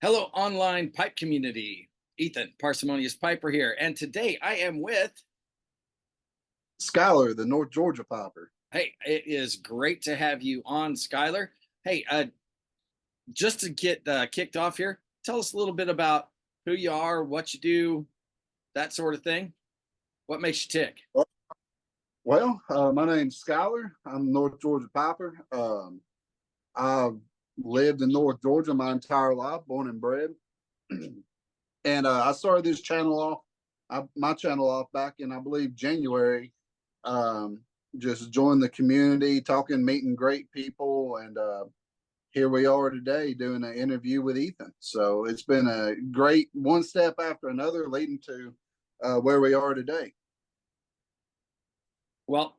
Hello, online pipe community. Ethan, Parsimonious Piper here. And today I am with, Skyler, the North Georgia Piper. hey, it is great to have you on, Skyler. Hey, just to get kicked off here, tell us a little bit about who you are, what you do, that sort of thing. What makes you tick? My name's Skyler. I'm North Georgia Piper. I've lived in North Georgia my entire life, born and bred. And I started this channel off, my channel off back in, I believe, January. Um, just joined the community, talking, meeting great people. And here we are today doing an interview with Ethan. So it's been a great one step after another leading to where we are today. Well,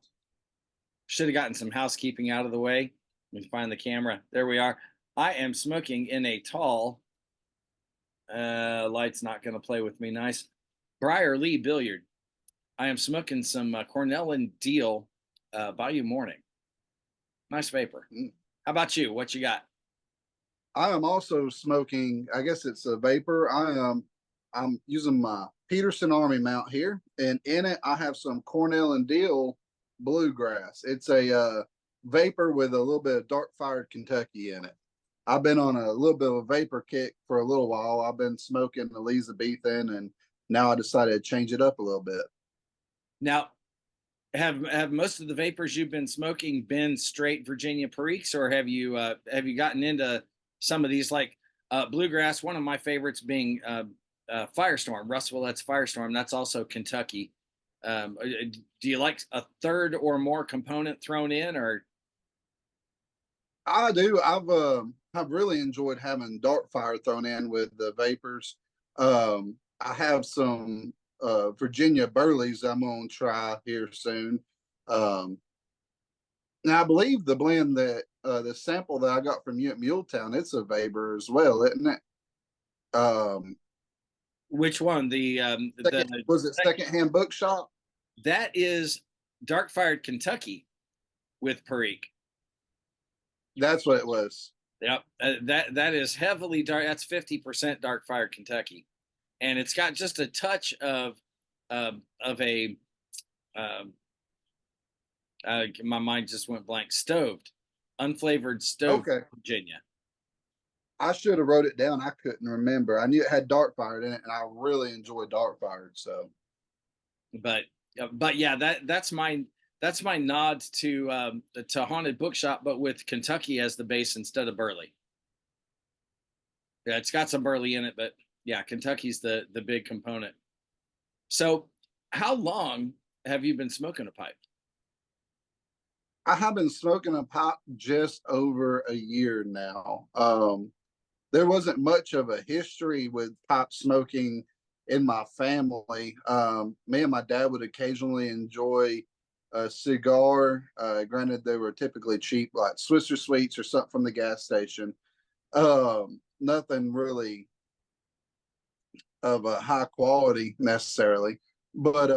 should have gotten some housekeeping out of the way. Let me find the camera. There we are. I am smoking in a tall, light's not going to play with me nice, Briar Lee Billiard. I am smoking some Cornell and Deal Bayou Morning. Nice vapor. How about you? What you got? I am also smoking. I guess it's a vapor. I'm using my Peterson Army mount here, and in it I have some Cornell and Deal Bluegrass. It's a vapor with a little bit of dark fired Kentucky in it. I've been on a little bit of a vapor kick for a little while. I've been smoking Elizabethan, and now I decided to change it up a little bit. Now, have most of the vapors you've been smoking been straight Virginia Periques, or have you gotten into some of these like bluegrass? One of my favorites being Firestorm, Russ Willette's Firestorm. That's also Kentucky. Do you like a third or more component thrown in, or? I do. I've really enjoyed having dark fire thrown in with the vapors. I have some Virginia Burleys I'm going to try here soon. Um, now I believe the blend that the sample that I got from you at Muletown, it's a vapor as well, isn't it? Um, Which one? was it Secondhand Bookshop? That is dark fired Kentucky with Perique. That's what it was. Yep, that is heavily dark. That's 50% dark fired Kentucky, and it's got just a touch of a um, my mind just went blank. Stoved, unflavored stoved Okay. Virginia. I should have wrote it down. I couldn't remember. I knew it had dark fired in it, and I really enjoy dark fired. So But yeah, that's my nod to Haunted Bookshop, but with Kentucky as the base instead of Burley. Yeah, it's got some Burley in it, but yeah, Kentucky's the big component. So, how long have you been smoking a pipe? I have been smoking a pipe just over a year now. There wasn't much of a history with pipe smoking in my family. Me and my dad would occasionally enjoy a cigar. Granted, they were typically cheap, like Swisser Sweets or something from the gas station. Nothing really of a high quality necessarily, but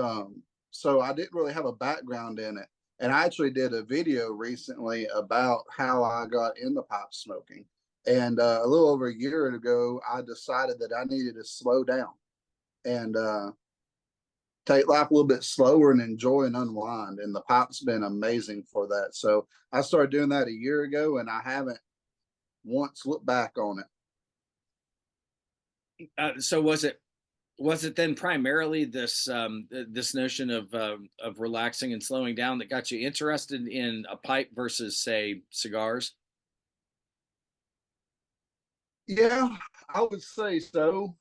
so I didn't really have a background in it. And I actually did a video recently about how I got into pipe smoking. And a little over a year ago, I decided that I needed to slow down and take life a little bit slower and enjoy and unwind. And the pipe's been amazing for that. So I started doing that a year ago, and I haven't once looked back on it. So was it then primarily this notion of relaxing and slowing down that got you interested in a pipe versus say cigars? Yeah, I would say so.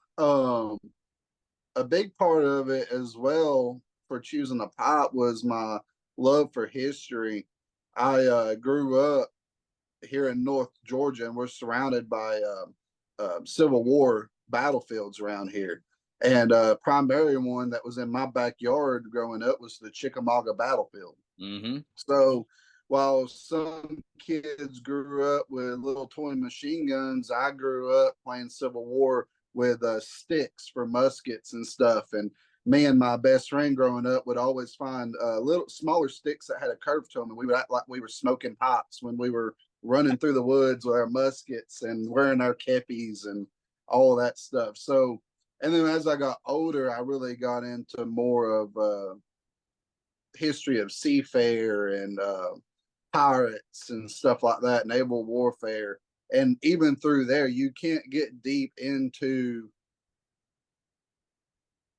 A big part of it as well for choosing a pipe was my love for history. I grew up here in North Georgia, and we're surrounded by Civil War battlefields around here. And primary one that was in my backyard growing up was the Chickamauga battlefield. Mm-hmm. So while some kids grew up with little toy machine guns, I grew up playing Civil War with sticks for muskets and stuff. And me and my best friend growing up would always find little smaller sticks that had a curve to them, and we would act like we were smoking pipes when we were running through the woods with our muskets and wearing our keppies and all that stuff. So, and then as I got older, I really got into more of history of seafarer and pirates and stuff like that, naval warfare. And even through there, you can't get deep into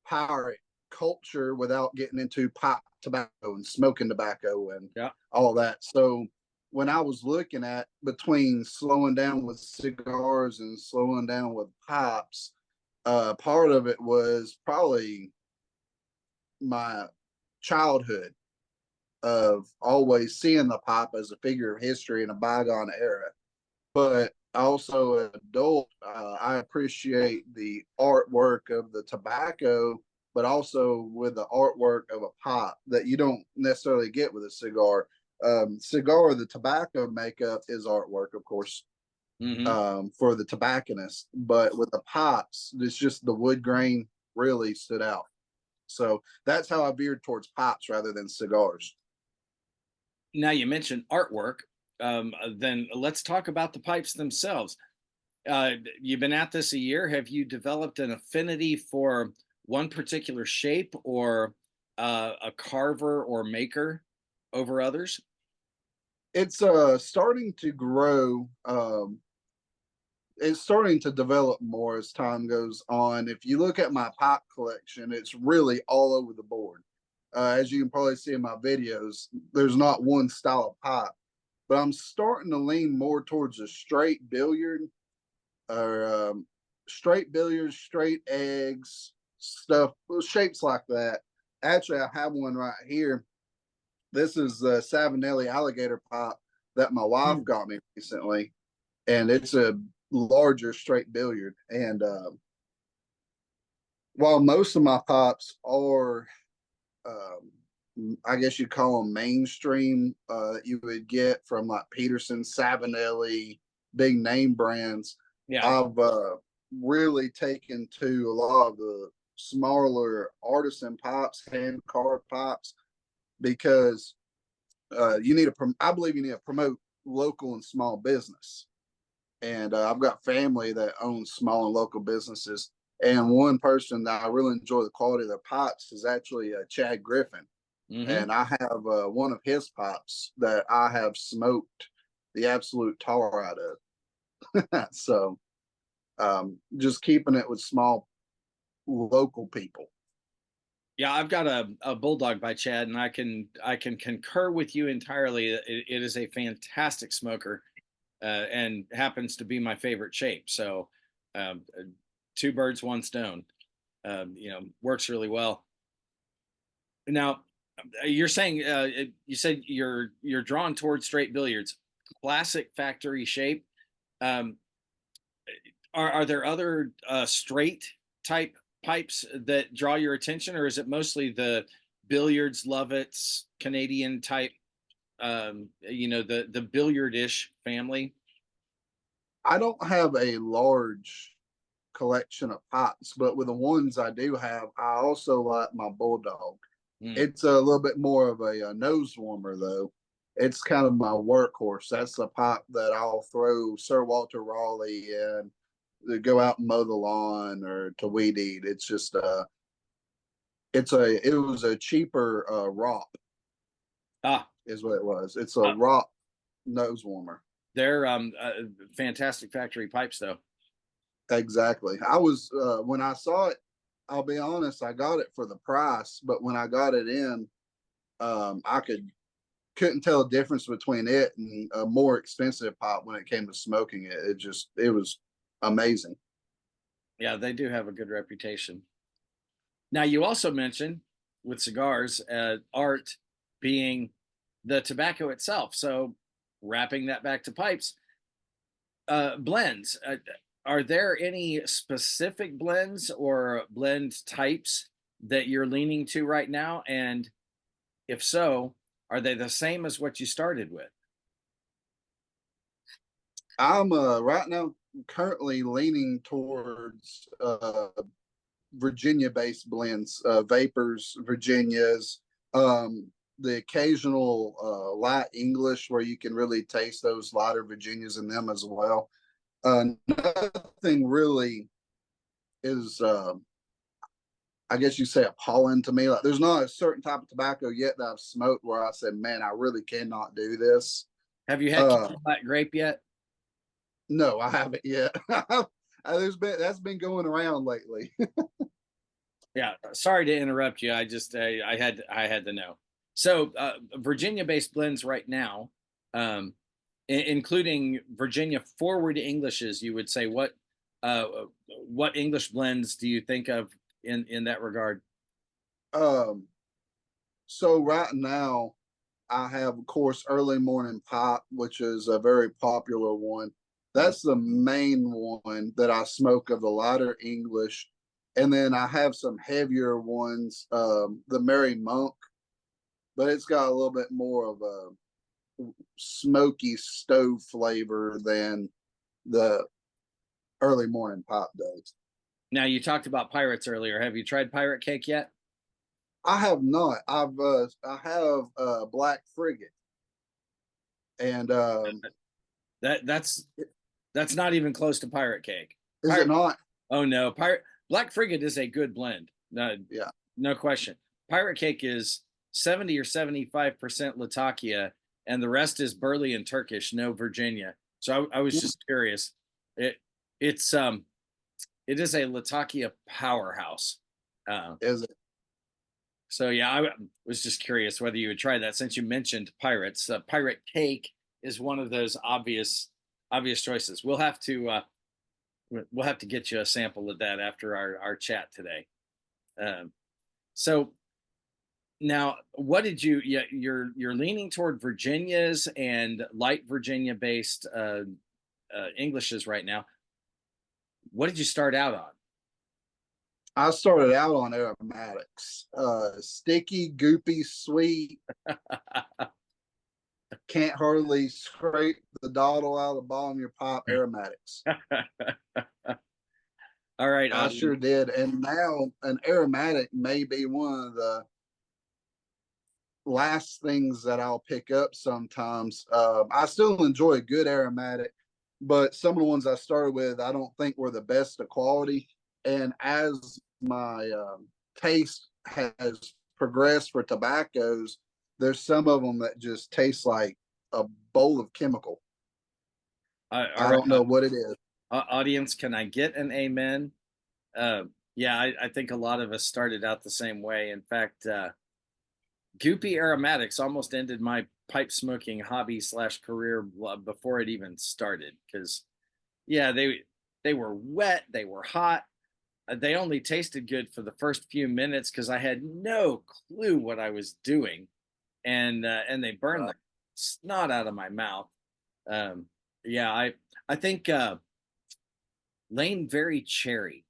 pirate culture without getting into pipe tobacco and smoking tobacco and Yeah. all that. So when I was looking at between slowing down with cigars and slowing down with pipes, part of it was probably my childhood of always seeing the pipe as a figure of history in a bygone era. But also, an adult, I appreciate the artwork of the tobacco, but also with the artwork of a pipe that you don't necessarily get with a cigar. Cigar, the tobacco makeup is artwork, of course, Mm-hmm. for the tobacconist, but with the pipes, it's just the wood grain really stood out. So that's how I veered towards pipes rather than cigars. Now you mentioned artwork. Then let's talk about the pipes themselves. You've been at this a year. Have you developed an affinity for one particular shape or a carver or maker over others? It's starting to grow. It's starting to develop more as time goes on. If you look at my pipe collection, it's really all over the board. As you can probably see in my videos, there's not one style of pipe, but I'm starting to lean more towards a straight billiard or straight billiards, straight eggs, stuff, shapes like that. Actually, I have one right here. This is the Savinelli alligator pipe that my wife Hmm. got me recently, and it's a larger straight billiard. And while most of my pipes are, I guess you call them mainstream, that you would get from like Peterson, Savinelli, big name brands, Yeah. I've really taken to a lot of the smaller artisan pipes, hand carved pipes, because you need to, I believe you need to promote local and small business. And I've got family that owns small and local businesses. And one person that I really enjoy the quality of their pipes is actually Chad Griffin. Hmm. And I have one of his pipes that I have smoked the absolute tar out of. So just keeping it with small local people. Yeah, I've got a bulldog by Chad, and I can concur with you entirely. It is a fantastic smoker, and happens to be my favorite shape. So, um, uh, two birds, one stone. Works really well. Now, you're saying you said you're drawn towards straight billiards, classic factory shape. Um, are there other straight type pipes that draw your attention, or is it mostly the billiards, Lovitz, Canadian type? The billiardish family. I don't have a large collection of pipes, but with the ones I do have, I also like my bulldog. Mm. It's a little bit more of a nose warmer, though. It's kind of my workhorse. That's the pipe that I'll throw Sir Walter Raleigh in to go out and mow the lawn or to weed eat. It's just it was a cheaper ROP Ah, is what it was. It's a uh, ROP nose warmer. they're fantastic factory pipes, though. Exactly. I was when I saw it, I'll be honest, I got it for the price, but when I got it in, I couldn't tell the difference between it and a more expensive pipe when it came to smoking it. It was amazing. Yeah, they do have a good reputation. Now, you also mentioned with cigars, art being the tobacco itself. So, wrapping that back to pipes, blends. Are there any specific blends or blend types that you're leaning to right now? And if so, are they the same as what you started with? I'm right now currently leaning towards Virginia based blends, vapors, Virginias, um, the occasional light English where you can really taste those lighter Virginias in them as well. Nothing really. is I guess you say appalling to me. Like there's not a certain type of tobacco yet that I've smoked where I said, man, I really cannot do this. Have you had Uh, Camel Fat Grape yet? no, I haven't yet. That's been going around lately. Yeah, sorry to interrupt you. I just I had to know. So Virginia-based blends right now, um, including Virginia forward Englishes, you would say uh, what English blends do you think of in that regard? Um, so right now I have, of course, early morning pop, which is a very popular one. Mhm. That's the main one that I smoke of the lighter English. And then I have some heavier ones, the Mary Monk, but it's got a little bit more of a smoky stove flavor than the early morning pop does. Now you talked about pirates earlier. Have you tried pirate cake yet? I have not. I have Black Frigate, and That's that's not even close to pirate cake. is it Pirate, not? oh no, pirate Black Frigate is a good blend. No, Yeah. no question. Pirate cake is 70 or 75% Latakia, and the rest is Burley and Turkish, no Virginia. So I was just curious. It it's it is a Latakia powerhouse. Uh, Is it? so yeah, I was just curious whether you would try that since you mentioned pirates. Pirate cake is one of those obvious choices. We'll have to get you a sample of that after our chat today. Um, so now, what did you? Yeah, you're leaning toward Virginias and light Virginia based Englishes right now. What did you start out on? I started out on aromatics. Sticky, goopy, sweet. Can't hardly scrape the dottle out of the bottom of your pipe. Aromatics. All right, I sure audience. did. And now an aromatic may be one of the last things that I'll pick up sometimes. I still enjoy a good aromatic, but some of the ones I started with, I don't think were the best of quality. And as my taste has progressed for tobaccos, there's some of them that just taste like a bowl of chemical. All I right, don't know what it is. audience, can I get an amen? Yeah, I think a lot of us started out the same way. In fact, goopy aromatics almost ended my pipe smoking hobby slash career before it even started. Because yeah, they were wet, they were hot. They only tasted good for the first few minutes because I had no clue what I was doing, and they burned Right. the snot out of my mouth. Um, yeah, I think Lane Very Cherry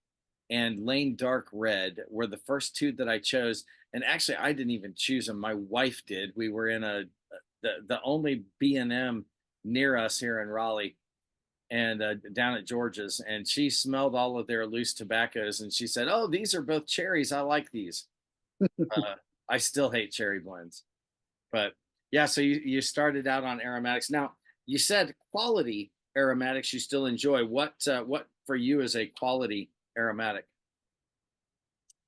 and Lane Dark Red were the first two that I chose. And actually, I didn't even choose them. My wife did. We were in the only B&M near us here in Raleigh and down at George's, and she smelled all of their loose tobaccos, and she said, "Oh, these are both cherries. I like these." Uh, I still hate cherry blends, but yeah. So you started out on aromatics. Now you said quality aromatics you still enjoy. What for you is a quality aromatic?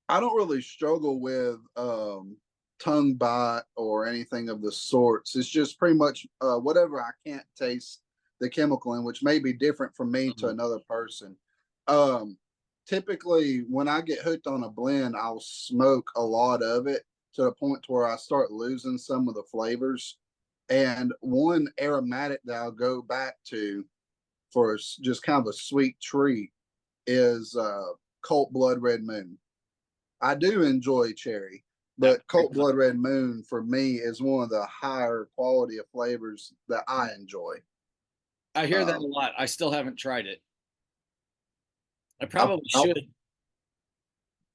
I don't really struggle with tongue bite or anything of the sorts. It's just pretty much whatever I can't taste the chemical in, which may be different from me to Mhm. another person. Um, Typically, when I get hooked on a blend, I'll smoke a lot of it to the point to where I start losing some of the flavors. And one aromatic that I'll go back to for just kind of a sweet treat is Colt Blood Red Moon. I do enjoy cherry, That but Colt Blood Red Moon for me is one of the higher quality of flavors that I enjoy. I hear that a Um, lot. I still haven't tried it. I I'll, probably I'll, should.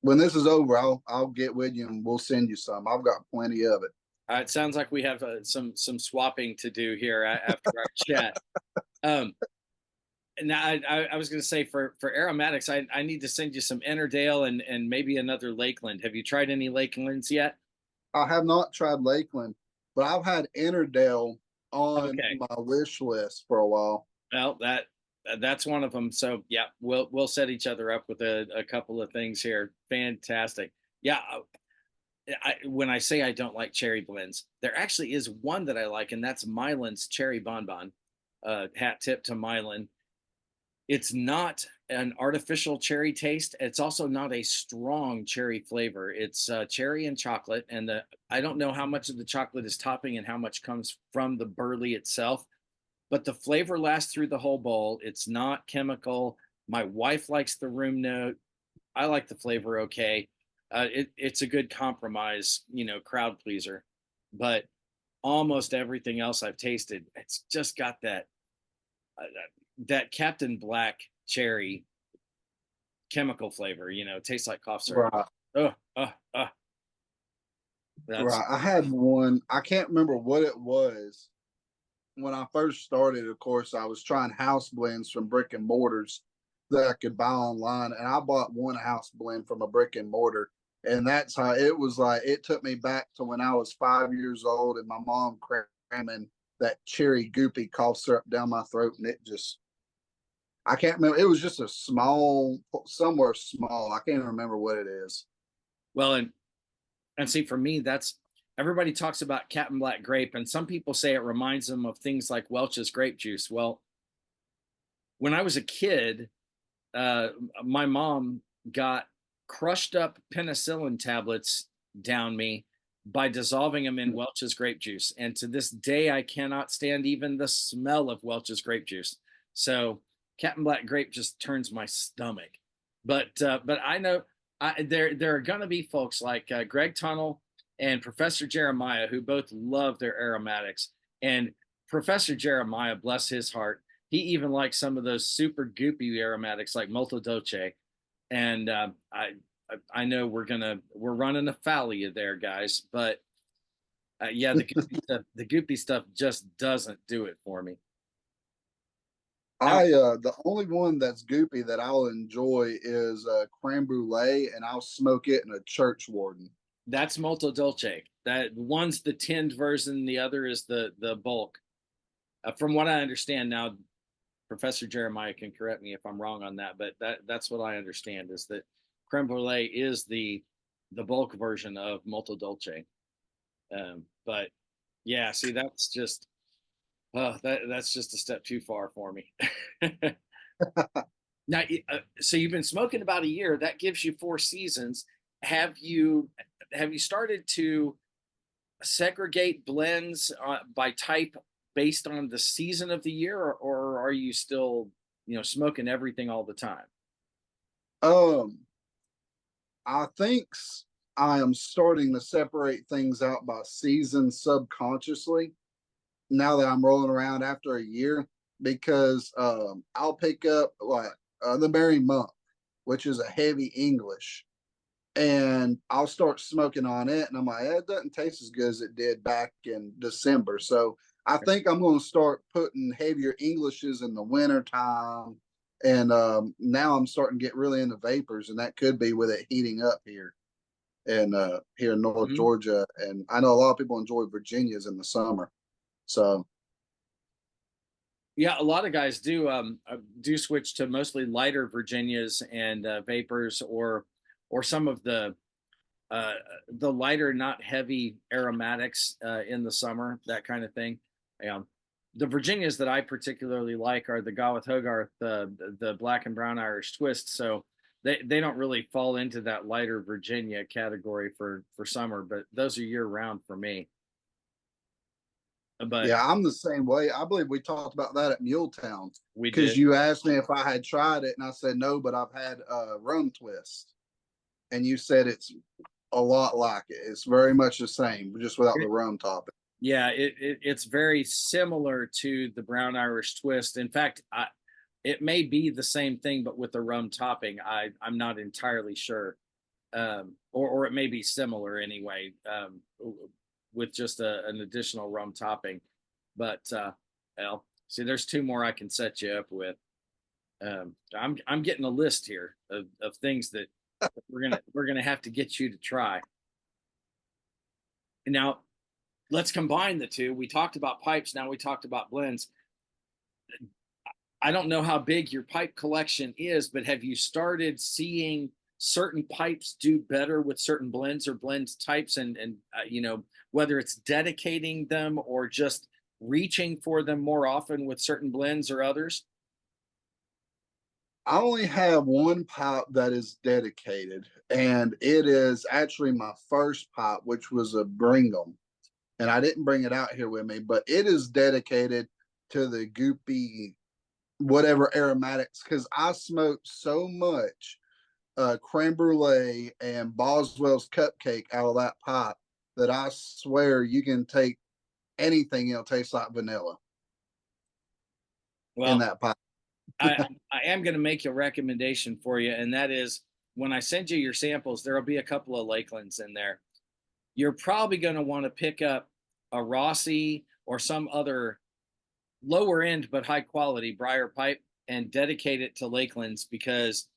when this is over, I'll get with you and we'll send you some. I've got plenty of it. It sounds like we have some swapping to do here after our chat. Um, now I was going to say for aromatics, I need to send you some Ennerdale and maybe another Lakeland. Have you tried any Lakelands yet? I have not tried Lakeland, but I've had Interdale on Okay. my wish list for a while. Well, that's one of them. So yeah, we'll set each other up with a couple of things here. Fantastic. Yeah, when I say I don't like cherry blends, there actually is one that I like, and that's Mylan's Cherry Bonbon. Hat tip to Mylan. It's not an artificial cherry taste. It's also not a strong cherry flavor. It's cherry and chocolate, and I don't know how much of the chocolate is topping and how much comes from the burley itself, but the flavor lasts through the whole bowl. It's not chemical. My wife likes the room note. I like the flavor okay. It's a good compromise, crowd pleaser. But almost everything else I've tasted, it's just got that Captain Black cherry chemical flavor. It tastes like cough syrup. Right. Oh, that's Right. I had one. I can't remember what it was. When I first started, of course, I was trying house blends from brick and mortars that I could buy online. And I bought one house blend from a brick and mortar. And that's how it was like. It took me back to when I was 5 years old and my mom cramming that cherry goopy cough syrup down my throat. And it just, I can't remember. It was just a small, somewhere small. I can't remember what it is. well, and see, for me, that's everybody talks about Captain Black grape, and some people say it reminds them of things like Welch's grape juice. Well, when I was a kid, uh, my mom got crushed up penicillin tablets down me by dissolving them in Welch's grape juice. And to this day, I cannot stand even the smell of Welch's grape juice. So Captain Black grape just turns my stomach. But I know there are going to be folks like Greg Tunnel and Professor Jeremiah who both love their aromatics. And Professor Jeremiah, bless his heart, he even likes some of those super goopy aromatics like Molto Dolce. And I know we're running afoul of you there, guys. But yeah, the goopy stuff just doesn't do it for me. Now, The only one that's goopy that I'll enjoy is creme brulee, and I'll smoke it in a church warden. that's Molto Dolce. That one's the tinned version, the other is the bulk. From what I understand now, Professor Jeremiah can correct me if I'm wrong on that, but that's what I understand is that creme brulee is the bulk version of Molto Dolce. But yeah, see, that's just a step too far for me. Now, so you've been smoking about a year. That gives you 4 seasons. Have you started to segregate blends by type based on the season of the year, or are you still, smoking everything all the time? Um, I think I am starting to separate things out by season subconsciously now that I'm rolling around after a year because I'll pick up like the Berry Monk, which is a heavy English, and I'll start smoking on it, and I'm like, it doesn't taste as good as it did back in December. So I think I'm going to start putting heavier Englishes in the winter time. And now I'm starting to get really into vapors, and that could be with it heating up here in North Mhm. Georgia. And I know a lot of people enjoy Virginias in the summer. So Yeah, a lot of guys do switch to mostly lighter Virginias and vapors, or some of uh, the lighter, not heavy aromatics in the summer, that kind of thing. Um, the Virginias that I particularly like are the Gawith Hogarth, the black and brown Irish twist. So they don't really fall into that lighter Virginia category for summer, but those are year round for me. But yeah, I'm the same way. I believe we talked about that at Muletown we because did. you asked me if I had tried it, and I said no, but I've had rum twist, and you said it's a lot like it. It's very much the same, just without the rum topping. Yeah, it's very similar to the brown Irish twist. In fact, it may be the same thing, but with the rum topping. I'm not entirely sure, or it may be similar anyway, with just an additional rum topping. But well, see, there's two more I can set you up with. I'm getting a list here of things that we're gonna have to get you to try. Now, let's combine the two. We talked about pipes. Now we talked about blends. I don't know how big your pipe collection is, but have you started seeing certain pipes do better with certain blends or blend types, and whether it's dedicating them or just reaching for them more often with certain blends or others? I only have one pipe that is dedicated, and it is actually my first pipe, which was a Brigham. And I didn't bring it out here with me, but it is dedicated to the goopy whatever aromatics because I smoked so much creme brulee and Boswell's cupcake out of that pipe that I swear you can take anything, it'll taste like vanilla in Well, that pipe. I I am going to make a recommendation for you, and that is when I send you your samples, there'll be a couple of Lakelands in there. You're probably going to want to pick up a Rossi or some other lower end but high quality briar pipe and dedicate it to Lakelands, because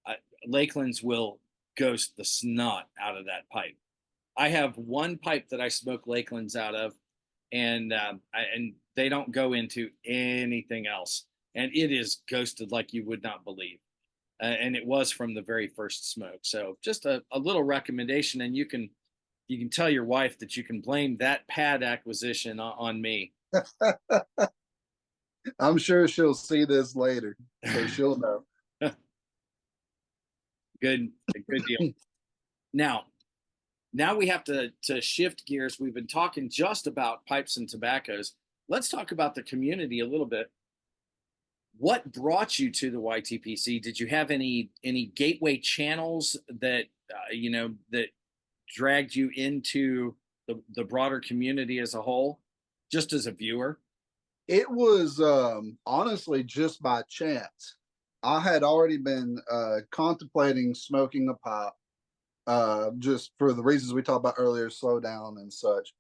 uh, Lakelands will ghost the snot out of that pipe. I have one pipe that I smoke Lakelands out of, and they don't go into anything else, and it is ghosted like you would not believe. And it was from the very first smoke. So just a little recommendation, and you can tell your wife that you can blame that pad acquisition on me. I'm sure she'll see this later, so she'll know. Good deal. Now, now we have to shift gears. We've been talking just about pipes and tobaccos. Let's talk about the community a little bit. What brought you to the YTPC? Did you have any gateway channels that that dragged you into the broader community as a whole, just as a viewer? It was honestly just by chance. I had already been contemplating smoking a pipe, just for the reasons we talked about earlier, slow down and such.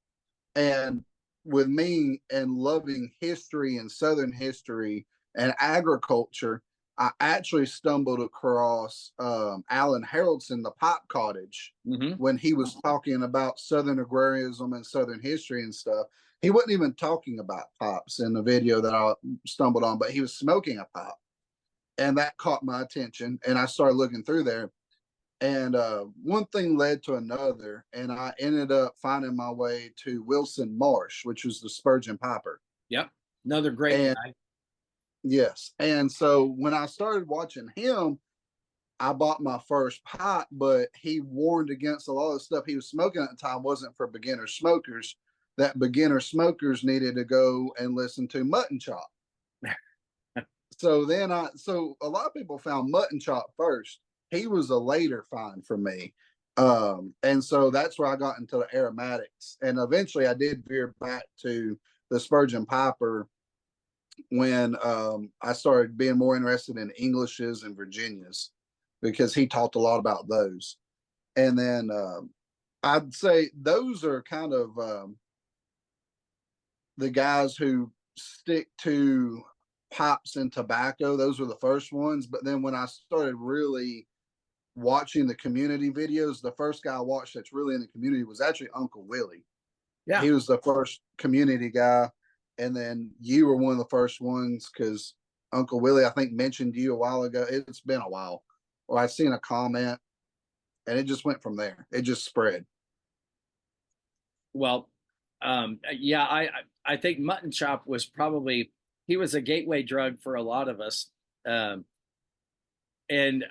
And with me and loving history and Southern history and agriculture, I actually stumbled across Alan Haraldson, the Pipe Cottage, Hmm. when he was talking about Southern agrarianism and Southern history and stuff. He wasn't even talking about pipes in the video that I stumbled on, but he was smoking a pipe. And that caught my attention. And I started looking through there. And one thing led to another. And I ended up finding my way to Wilson Marsh, which was the Spurgeon Piper. Yep, another great And guy. yes. And so when I started watching him, I bought my first pipe, but he warned against a lot of stuff he was smoking at the time wasn't for beginner smokers. That beginner smokers needed to go and listen to Mutton Chop. So a lot of people found Mutton Chop first. He was a later find for me. And so that's where I got into the aromatics. And eventually I did veer back to the Spurgeon Piper when I started being more interested in Englishes and Virginias because he talked a lot about those. And then I'd say those are kind of the guys who stick to pipes and tobacco. Those were the first ones. But then when I started really watching the community videos, the first guy I watched that's really in the community was actually Uncle Willie. Yeah. He was the first community guy. And then you were one of the first ones because Uncle Willie, I think, mentioned you a while ago. It's been a while. Or I seen a comment and it just went from there. It just spread. Well, yeah, I think mutton chop was probably, he was a gateway drug for a lot of us. Um, and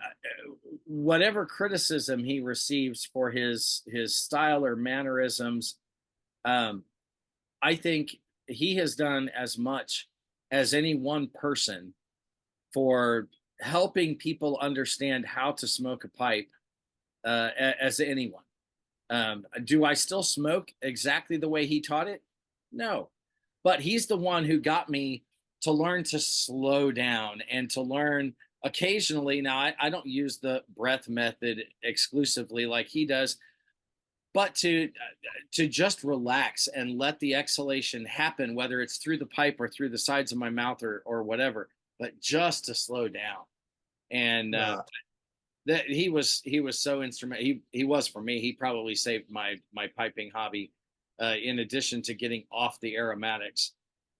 whatever criticism he receives for his style or mannerisms, um, I think he has done as much as any one person for helping people understand how to smoke a pipe as anyone. Do I still smoke exactly the way he taught it? No, but he's the one who got me to learn to slow down and to learn occasionally. Now, I don't use the breath method exclusively like he does, but to just relax and let the exhalation happen, whether it's through the pipe or through the sides of my mouth or whatever, but just to slow down. And Right. that he was so instrumental. He was for me. He probably saved my piping hobby. In addition to getting off the aromatics,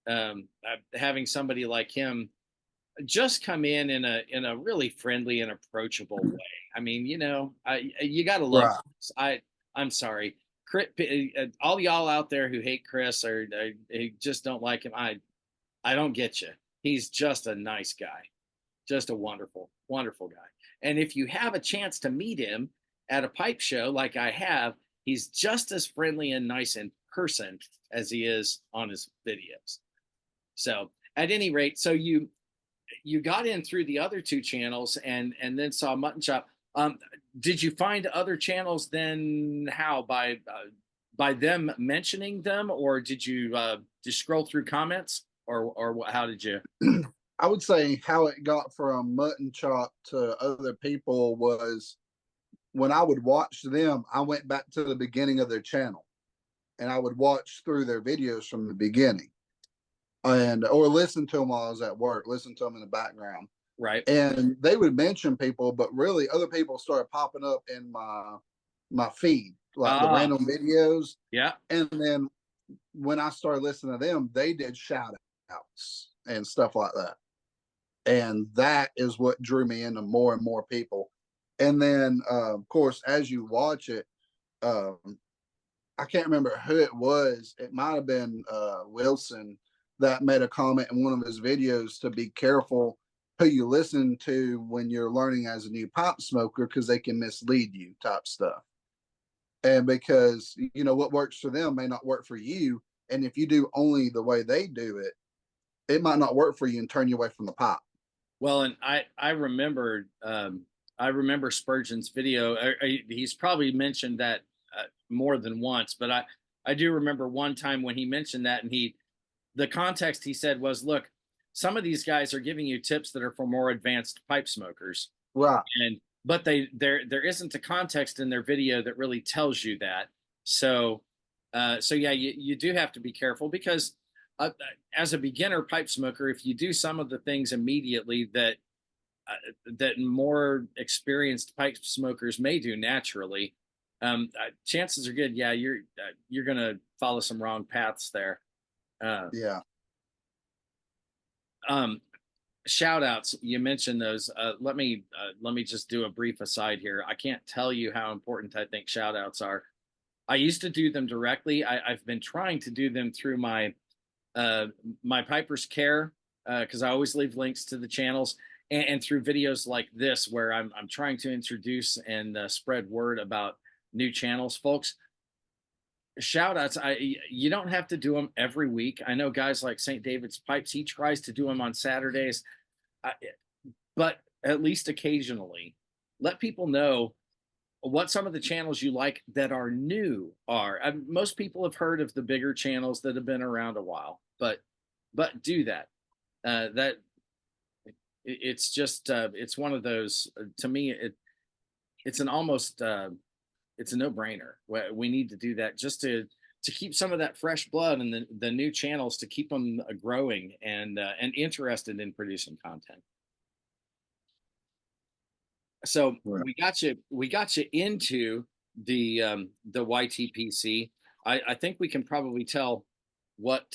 having somebody like him just come in a really friendly and approachable way. I mean, you got to love Right. Chris. I'm sorry, all y'all out there who hate Chris or who just don't like him. I don't get you. He's just a nice guy, just a wonderful, wonderful guy. And if you have a chance to meet him at a pipe show, like I have, he's just as friendly and nice in person as he is on his videos. So, at any rate, so you got in through the other two channels and then saw Mutton Chop. Did you find other channels then? How by them mentioning them, or did you just scroll through comments, or how did you? I would say how it got from Mutton Chop to other people was when I would watch them, I went back to the beginning of their channel and I would watch through their videos from the beginning and or listen to them while I was at work, listen to them in the background. Right. And they would mention people, but really other people started popping up in my feed, like the Ah, random videos. yeah. And then when I started listening to them, they did shout outs and stuff like that. And that is what drew me into more and more people. And then, of course, as you watch it, um, I can't remember who it was. It might have been Wilson that made a comment in one of his videos to be careful who you listen to when you're learning as a new pipe smoker because they can mislead you, type stuff. And because what works for them may not work for you, and if you do only the way they do it, it might not work for you and turn you away from the pipe. Well, and I remember Spurgeon's video. He's probably mentioned that more than once, but I do remember one time when he mentioned that, and the context he said was, look, some of these guys are giving you tips that are for more advanced pipe smokers, Right. and but there isn't a context in their video that really tells you that. So so yeah, you do have to be careful because as a beginner pipe smoker, if you do some of the things immediately that more experienced pipe smokers may do naturally, chances are good. Yeah, you're gonna follow some wrong paths there. Uh, Yeah. um, Shout outs, you mentioned those. Let me just do a brief aside here. I can't tell you how important I think shout outs are. I used to do them directly. I've been trying to do them through uh, my Piper's Care because I always leave links to the channels and through videos like this where I'm trying to introduce and spread word about new channels, folks. Shout outs, you don't have to do them every week. I know guys like St. David's Pipes, he tries to do them on Saturdays, uh, but at least occasionally let people know what some of the channels you like that are new are. Most people have heard of the bigger channels that have been around a while, but do that. That it's just it's one of those to me it's an almost it's a no brainer. We need to do that just to keep some of that fresh blood and the new channels to keep them growing and interested in producing content. So Right. we got you into the YTPC. I think we can probably tell what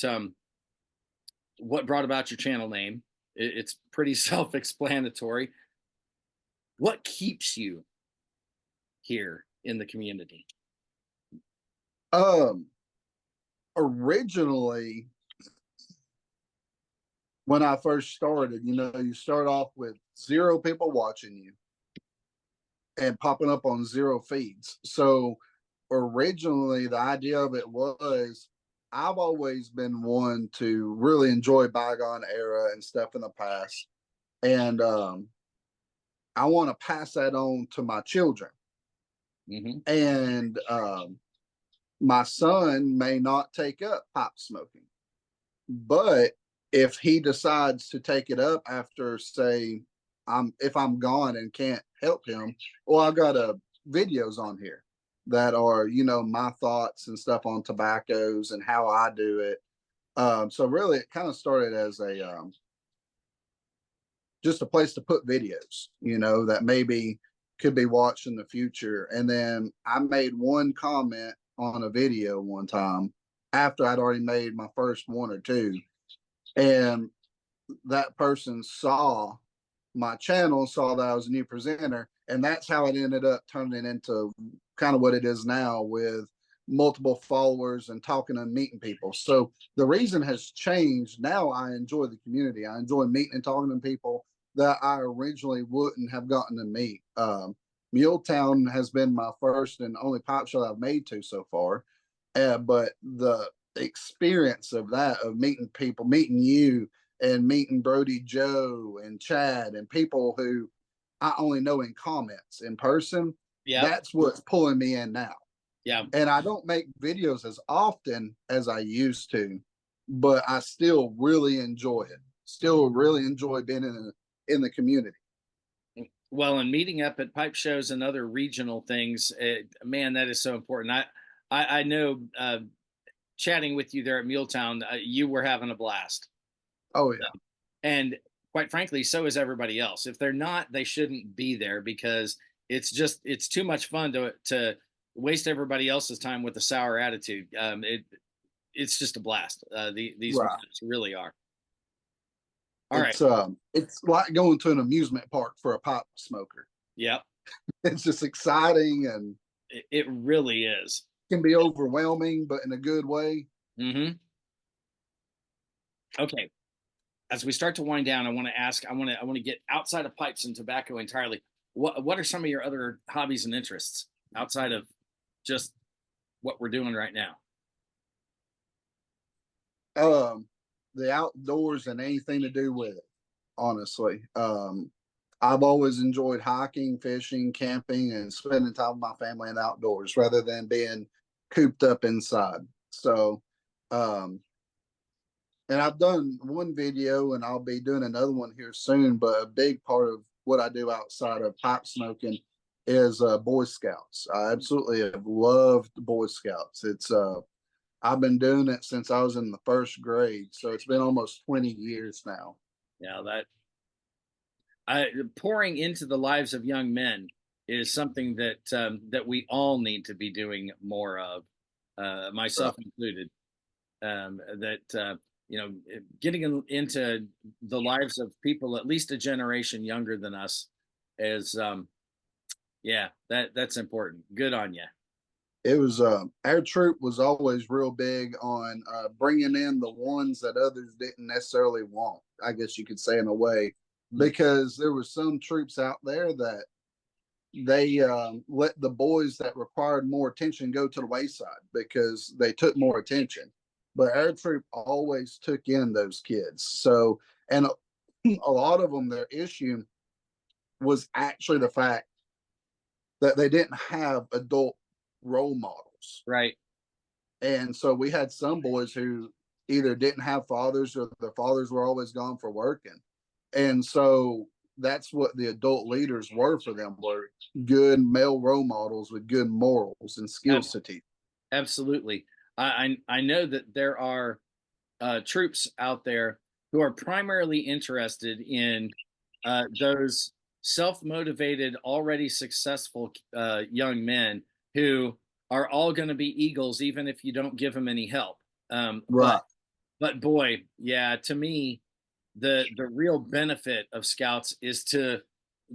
brought about your channel name. It's pretty self-explanatory. What keeps you here in the community? Um, Originally, when I first started, you start off with zero people watching you and popping up on zero feeds. So originally, the idea of it was I've always been one to really enjoy bygone era and stuff in the past. And I want to pass that on to my children. Hmm. And my son may not take up pipe smoking, but if he decides to take it up after, say, if I'm gone and can't help him, well, I got videos on here that are my thoughts and stuff on tobaccos and how I do it. So really, it kind of started as a just a place to put videos, that maybe could be watched in the future. And then I made one comment on a video one time after I'd already made my first one or two, and that person saw my channel, saw that I was a new presenter, and that's how it ended up turning into kind of what it is now with multiple followers and talking and meeting people. So the reason has changed. Now I enjoy the community. I enjoy meeting and talking to people that I originally wouldn't have gotten to meet. Muletown has been my first and only pop show I've made to so far. But the experience of that, of meeting people, meeting you, and meeting Brody Joe and Chad and people who I only know in comments in person, Yep. that's what's pulling me in now. Yeah. And I don't make videos as often as I used to, but I still really enjoy it. Still really enjoy being in the community. Well, and meeting up at pipe shows and other regional things, man, that is so important. I know, chatting with you there at Muletown, you were having a blast. Oh yeah. And quite frankly, so is everybody else. If they're not, they shouldn't be there, because it's too much fun to waste everybody else's time with a sour attitude. It's just a blast. These Right. events really are. All right. It's like going to an amusement park for a pipe smoker. Yep. It's just exciting and It really is. can be overwhelming, but in a good way. Hmm. Okay. As we start to wind down, I want to ask. I want to get outside of pipes and tobacco entirely. What are some of your other hobbies and interests outside of just what we're doing right now? The outdoors and anything to do with it, honestly. I've always enjoyed hiking, fishing, camping, and spending time with my family in the outdoors rather than being cooped up inside. So, um, and I've done one video and I'll be doing another one here soon. But a big part of what I do outside of pipe smoking is Boy Scouts. I absolutely have loved Boy Scouts. I've been doing it since I was in the first grade, so it's been almost 20 years now. Yeah, pouring into the lives of young men is something that we all need to be doing more of, myself included. That getting into the lives of people at least a generation younger than us is, yeah, that's important. Good on you. It was our troop was always real big on bringing in the ones that others didn't necessarily want. I guess you could say in a way, because there were some troops out there that they let the boys that required more attention go to the wayside because they took more attention. But our troop always took in those kids. So, and a lot of them, their issue was actually the fact that they didn't have adult role models. Right. And so we had some boys who either didn't have fathers or their fathers were always gone for working. And so that's what the adult leaders were for them, were good male role models with good morals and skills to teach. Absolutely. I know that there are troops out there who are primarily interested in those self-motivated, already successful young men who are all going to be eagles, even if you don't give them any help. Right. But boy, yeah, to me, the real benefit of scouts is to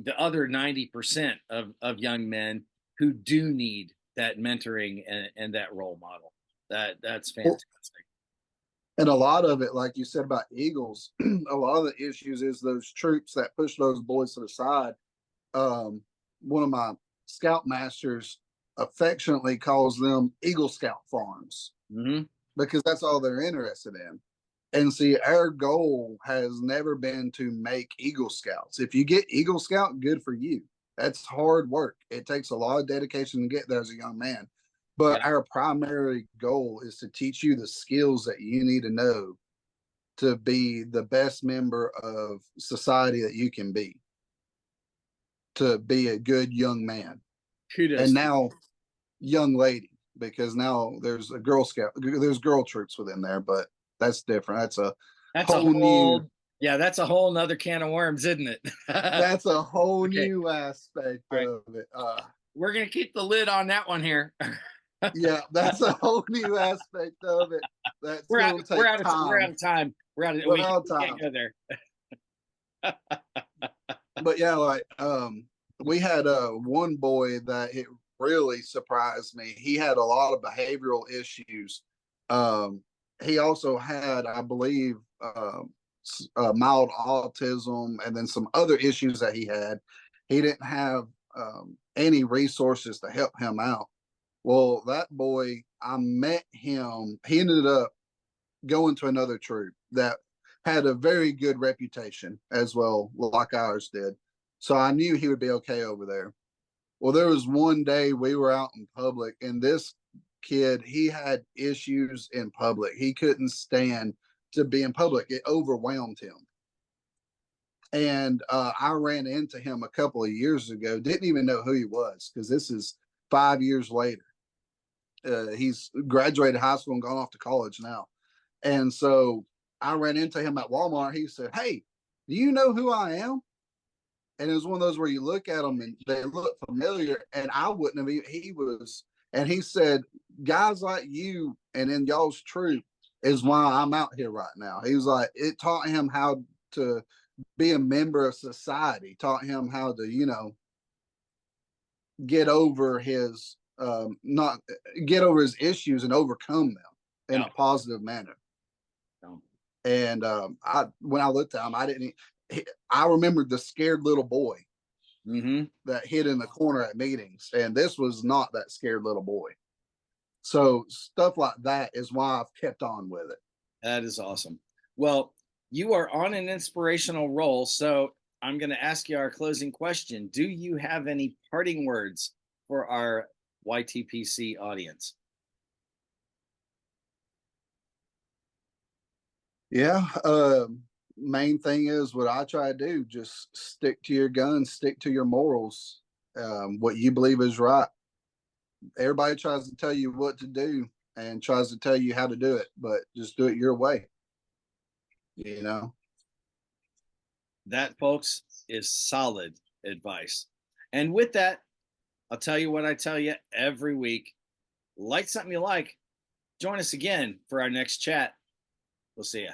the other 90% of young men who do need that mentoring and that role model. That's fantastic. And a lot of it, like you said about Eagles, a lot of the issues is those troops that push those boys to the side. One of my scout masters affectionately calls them Eagle Scout farms, because that's all they're interested in. And see, our goal has never been to make Eagle Scouts. If you get Eagle Scout, good for you. That's hard work. It takes a lot of dedication to get there as a young man. But our primary goal is to teach you the skills that you need to know to be the best member of society that you can be, to be a good young man. Kudos. And now young lady, because now there's a Girl Scout, there's girl troops within there, but that's different. That's a whole new, yeah, that's a whole nother can of worms, isn't it? that's a whole new aspect of it. We're gonna keep the lid on that one here. Yeah, that's a whole new aspect of it. That's we're out of time. We're out of, We're we out of can't time. go there. But yeah, like we had one boy that it really surprised me. He had a lot of behavioral issues. Um, he also had, I believe, mild autism, and then some other issues that he had. He didn't have any resources to help him out. Well, that boy, I met him. He ended up going to another troop that had a very good reputation as well, like ours did. So I knew he would be okay over there. Well, there was one day we were out in public, and this kid, he had issues in public. He couldn't stand to be in public, it overwhelmed him. And I ran into him a couple of years ago, didn't even know who he was because this is 5 years later. He's graduated high school and gone off to college now. And so I ran into him at Walmart. He said, "Hey, do you know who I am?" And it was one of those where you look at them and they look familiar. And I wouldn't have, he was, and he said, "Guys like you and in y'all's troop is why I'm out here right now." He was like, it taught him how to be a member of society, taught him how to, get over his, not get over his issues and overcome them in Yeah. a positive manner. Yeah. And I, when I looked at him, I remembered the scared little boy that hid in the corner at meetings, and this was not that scared little boy. So stuff like that is why I've kept on with it. That is awesome. Well, you are on an inspirational roll. So I'm going to ask you our closing question. Do you have any parting words for our YTPC audience? Yeah. Main thing is what I try to do: just stick to your guns, stick to your morals, what you believe is right. Everybody tries to tell you what to do and tries to tell you how to do it, but just do it your way. You know. That, folks, is solid advice. And with that, I'll tell you what I tell you every week. Like something you like, join us again for our next chat. We'll see you.